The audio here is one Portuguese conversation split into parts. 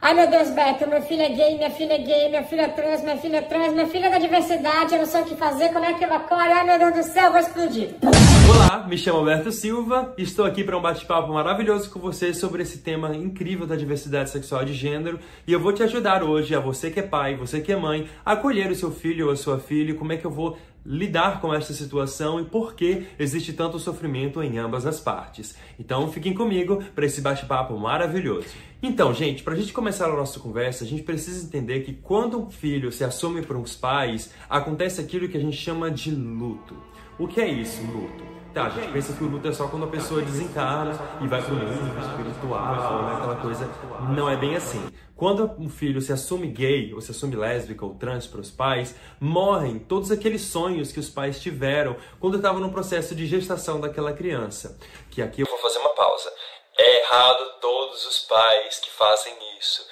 Ai, meu Deus, Beto, meu filho é gay, minha filha é gay, minha filha é trans, minha filha é trans, minha filha é da diversidade, eu não sei o que fazer, como é que eu acordo? Ai, meu Deus do céu, eu vou explodir. Olá, me chamo Alberto Silva e estou aqui para um bate-papo maravilhoso com você sobre esse tema incrível da diversidade sexual de gênero, e eu vou te ajudar hoje, a você que é pai, você que é mãe, a acolher o seu filho ou a sua filha, como é que eu vou lidar com essa situação e por que existe tanto sofrimento em ambas as partes. Então fiquem comigo para esse bate-papo maravilhoso. Então, gente, para a gente começar a nossa conversa, a gente precisa entender que quando um filho se assume por uns pais, acontece aquilo que a gente chama de luto. O que é isso, luto? Tá, a gente pensa que o luto é só quando a pessoa desencarna e vai para o mundo espiritual, né? Aquela coisa. Não é bem assim. Quando um filho se assume gay, ou se assume lésbica ou trans para os pais, morrem todos aqueles sonhos que os pais tiveram quando estavam no processo de gestação daquela criança. Que aqui eu vou fazer uma pausa. É errado todos os pais que fazem isso.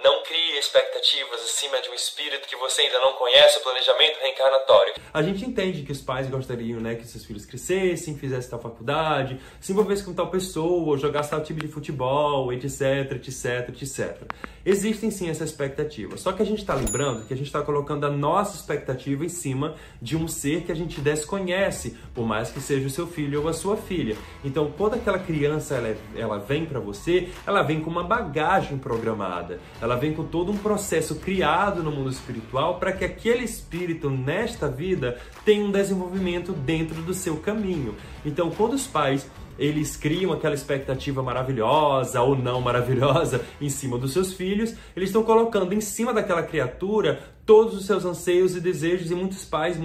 Não crie expectativas acima de um espírito que você ainda não conhece, o planejamento reencarnatório. A gente entende que os pais gostariam, né, que seus filhos crescessem, fizessem tal faculdade, se envolvessem com tal pessoa, jogassem tal time de futebol, etc, etc, etc. Existem sim essa expectativa. Só que a gente está lembrando que a gente está colocando a nossa expectativa em cima de um ser que a gente desconhece, por mais que seja o seu filho ou a sua filha. Então, quando aquela criança ela vem para você, ela vem com uma bagagem programada. Ela vem com todo um processo criado no mundo espiritual para que aquele espírito, nesta vida, tenha um desenvolvimento dentro do seu caminho. Então, quando os pais eles criam aquela expectativa maravilhosa ou não maravilhosa em cima dos seus filhos, eles estão colocando em cima daquela criatura todos os seus anseios e desejos, e muitos pais,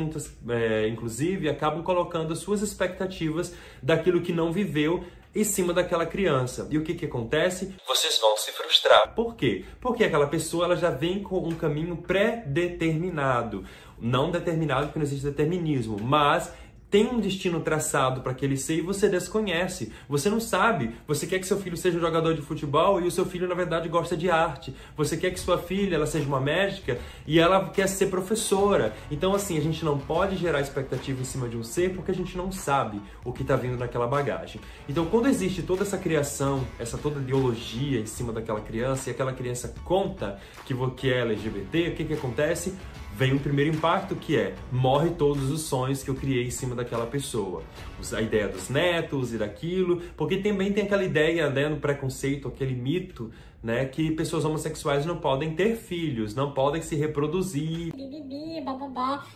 inclusive, acabam colocando as suas expectativas daquilo que não viveu em cima daquela criança. E o que acontece? Vocês vão se frustrar. Por quê? Porque aquela pessoa ela já vem com um caminho pré-determinado. Não determinado porque não existe determinismo, mas tem um destino traçado para aquele ser e você desconhece. Você não sabe. Você quer que seu filho seja um jogador de futebol e o seu filho, na verdade, gosta de arte. Você quer que sua filha ela seja uma médica e ela quer ser professora. Então, assim, a gente não pode gerar expectativa em cima de um ser porque a gente não sabe o que está vindo naquela bagagem. Então, quando existe toda essa criação, essa toda ideologia em cima daquela criança e aquela criança conta que é LGBT, o que acontece? Vem o primeiro impacto, que é, morre todos os sonhos que eu criei em cima daquela pessoa. A ideia dos netos e daquilo, porque também tem aquela ideia, né, no preconceito, aquele mito, né, que pessoas homossexuais não podem ter filhos, não podem se reproduzir,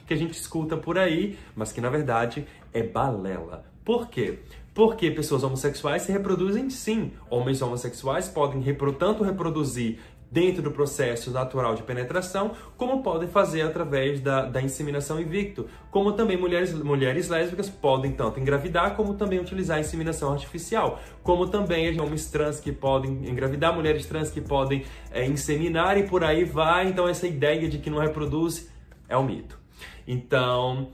que a gente escuta por aí, mas que na verdade é balela. Por quê? Porque pessoas homossexuais se reproduzem sim. Homens homossexuais podem tanto reproduzir dentro do processo natural de penetração, como podem fazer através da inseminação in vitro, como também mulheres lésbicas podem tanto engravidar, como também utilizar a inseminação artificial, como também homens trans que podem engravidar, mulheres trans que podem inseminar e por aí vai. Então essa ideia de que não reproduz é um mito. Então,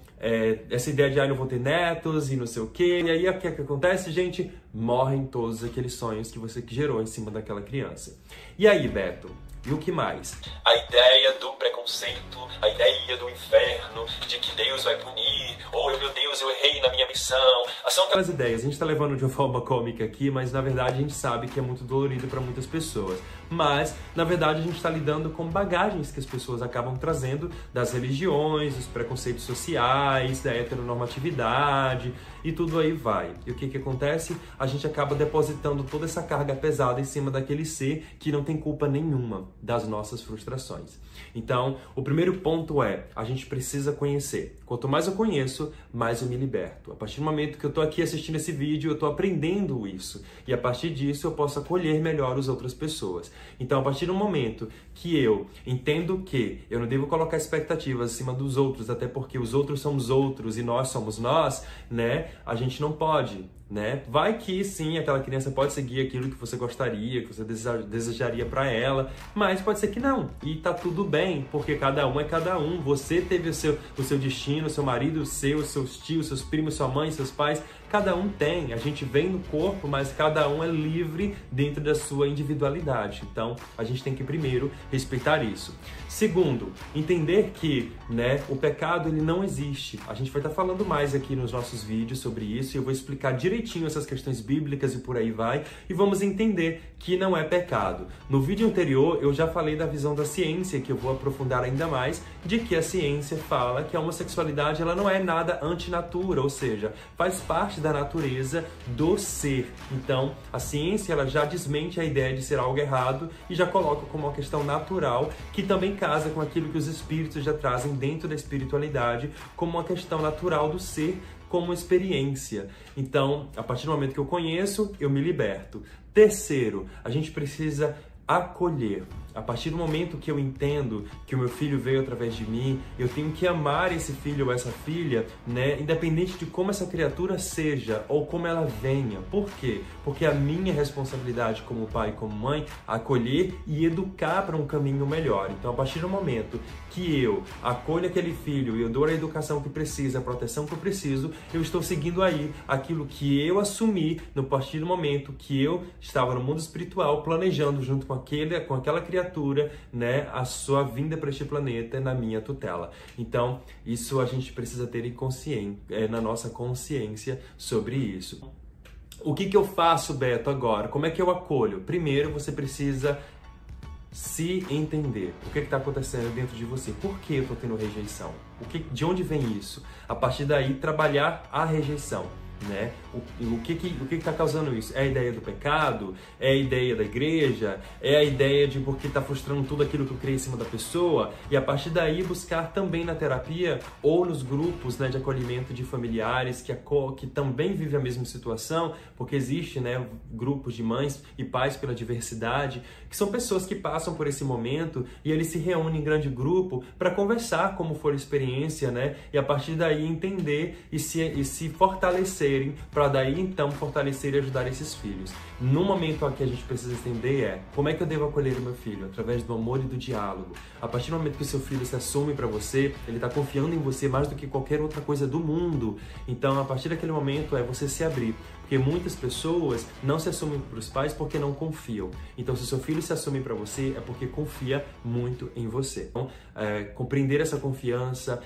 essa ideia de não vou ter netos e não sei o quê, e aí o que acontece, gente? Morrem todos aqueles sonhos que você gerou em cima daquela criança. E aí, Beto? E o que mais? A ideia do preconceito, a ideia do inferno, de que Deus vai punir, ou meu Deus, eu errei na minha missão. São aquelas ideias, a gente está levando de uma forma cômica aqui, mas na verdade a gente sabe que é muito dolorido para muitas pessoas. Mas, na verdade, a gente está lidando com bagagens que as pessoas acabam trazendo das religiões, dos preconceitos sociais, da heteronormatividade e tudo aí vai. E o que acontece? A gente acaba depositando toda essa carga pesada em cima daquele ser que não tem culpa nenhuma das nossas frustrações. Então, o primeiro ponto é, a gente precisa conhecer. Quanto mais eu conheço, mais eu me liberto. A partir do momento que eu estou aqui assistindo esse vídeo, eu estou aprendendo isso. E a partir disso, eu posso acolher melhor as outras pessoas. Então, a partir do momento que eu entendo que eu não devo colocar expectativas acima dos outros, até porque os outros são os outros e nós somos nós, né? A gente não pode, né? Vai que sim, aquela criança pode seguir aquilo que você gostaria, que você desejaria para ela, mas pode ser que não. E tá tudo bem, porque cada um é cada um. Você teve o seu destino, seu marido, seus tios, seus primos, sua mãe, seus pais Cada um tem, a gente vem no corpo, mas cada um é livre dentro da sua individualidade. Então, a gente tem que primeiro respeitar isso. Segundo, entender que, né, o pecado ele não existe. A gente vai estar falando mais aqui nos nossos vídeos sobre isso, e eu vou explicar direitinho essas questões bíblicas e por aí vai, e vamos entender que não é pecado. No vídeo anterior, eu já falei da visão da ciência, que eu vou aprofundar ainda mais, de que a ciência fala que a homossexualidade ela não é nada antinatura, ou seja, faz parte da natureza do ser. Então, a ciência ela já desmente a ideia de ser algo errado e já coloca como uma questão natural, que também casa com aquilo que os espíritos já trazem dentro da espiritualidade, como uma questão natural do ser, como experiência. Então, a partir do momento que eu conheço, eu me liberto. Terceiro, a gente precisa acolher. A partir do momento que eu entendo que o meu filho veio através de mim, eu tenho que amar esse filho ou essa filha, né? Independente de como essa criatura seja ou como ela venha. Por quê? Porque a minha responsabilidade como pai e como mãe, acolher e educar para um caminho melhor. Então, a partir do momento que eu acolho aquele filho e eu dou a educação que precisa, a proteção que eu preciso, eu estou seguindo aí aquilo que eu assumi no partir do momento que eu estava no mundo espiritual, planejando junto com aquela criatura, né, a sua vinda para este planeta na minha tutela. Então, isso a gente precisa ter na nossa consciência sobre isso. O que eu faço, Beto, agora? Como é que eu acolho? Primeiro, você precisa se entender. O que está acontecendo dentro de você? Por que eu estou tendo rejeição? De onde vem isso? A partir daí, trabalhar a rejeição. Né? O que está causando isso? É a ideia do pecado? É a ideia da igreja? É a ideia de porque está frustrando tudo aquilo que eu criei em cima da pessoa? E a partir daí buscar também na terapia ou nos grupos, né, de acolhimento de familiares que também vivem a mesma situação, porque existe, né, grupos de mães e pais pela diversidade, que são pessoas que passam por esse momento e eles se reúnem em grande grupo para conversar como foi a experiência, né? E a partir daí entender e se fortalecer para daí então fortalecer e ajudar esses filhos. No momento aqui a gente precisa entender como é que eu devo acolher o meu filho? Através do amor e do diálogo. A partir do momento que o seu filho se assume para você, ele está confiando em você mais do que qualquer outra coisa do mundo. Então, a partir daquele momento é você se abrir. Porque muitas pessoas não se assumem para os pais porque não confiam. Então, se o seu filho se assume para você, é porque confia muito em você. Então, compreender essa confiança,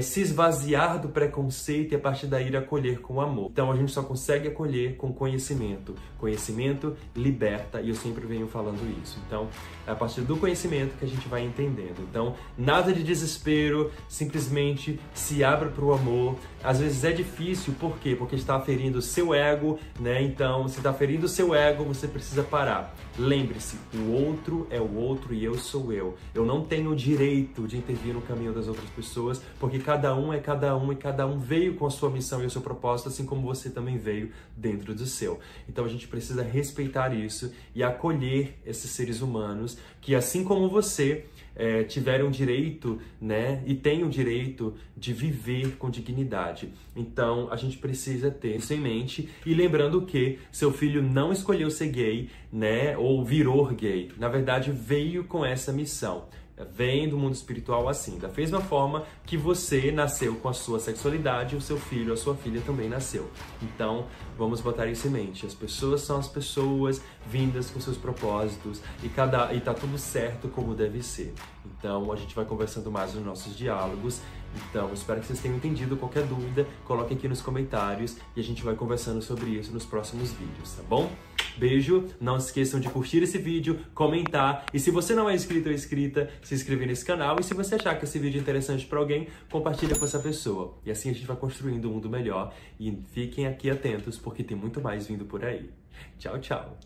se esvaziar do preconceito e a partir daí acolher com amor. Então, a gente só consegue acolher com conhecimento. Conhecimento liberta, e eu sempre venho falando isso. Então, é a partir do conhecimento que a gente vai entendendo. Então, nada de desespero, simplesmente se abra para o amor. Às vezes é difícil, por quê? Porque está ferindo o seu ego, né? Então, se está ferindo o seu ego, você precisa parar. Lembre-se, o outro é o outro e eu sou eu. Eu não tenho o direito de intervir no caminho das outras pessoas, porque cada um é cada um e cada um veio com a sua missão e o seu propósito, assim como você também veio dentro do seu. Então a gente precisa respeitar isso e acolher esses seres humanos que, assim como você, tiveram direito, né, e têm o direito de viver com dignidade. Então, a gente precisa ter isso em mente e lembrando que seu filho não escolheu ser gay, né, ou virou gay. Na verdade, veio com essa missão. Vem do mundo espiritual assim, da mesma forma que você nasceu com a sua sexualidade, o seu filho, a sua filha também nasceu. Então, vamos botar isso em mente. As pessoas são as pessoas vindas com seus propósitos e tá tudo certo como deve ser. Então, a gente vai conversando mais nos nossos diálogos. Então, espero que vocês tenham entendido. Qualquer dúvida, coloque aqui nos comentários e a gente vai conversando sobre isso nos próximos vídeos, tá bom? Beijo, não se esqueçam de curtir esse vídeo, comentar e se você não é inscrito ou inscrita, se inscrever nesse canal e se você achar que esse vídeo é interessante para alguém, compartilha com essa pessoa. E assim a gente vai construindo um mundo melhor e fiquem aqui atentos porque tem muito mais vindo por aí. Tchau, tchau!